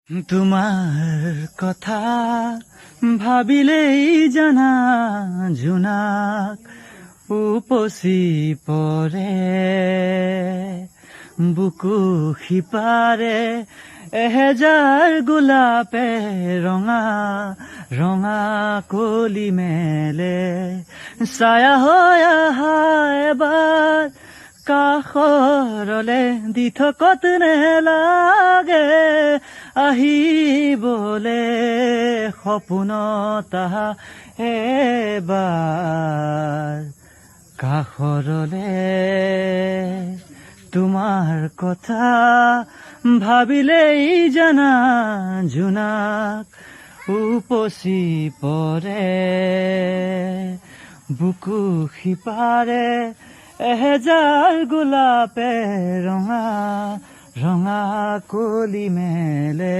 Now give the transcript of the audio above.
তোমাৰ কথা ভাবিলেই জানা জোনাক উপচি পৰে বুকু সিপাৰে এহেজাৰ গোলাপে ৰঙা ৰঙা কলি মেলে ছায়া হৈ আহা এবাৰ কাষৰলে দি থকত নেলাগে আহিবলে সপোনত আহা এবাৰ কাষৰলে তোমাৰ কথা ভাবিলেই জানা জোনাক উপচি পৰে বুকু সিপাৰে এহেজাৰ গোলাপে ৰঙা ৰঙা কলি মেলে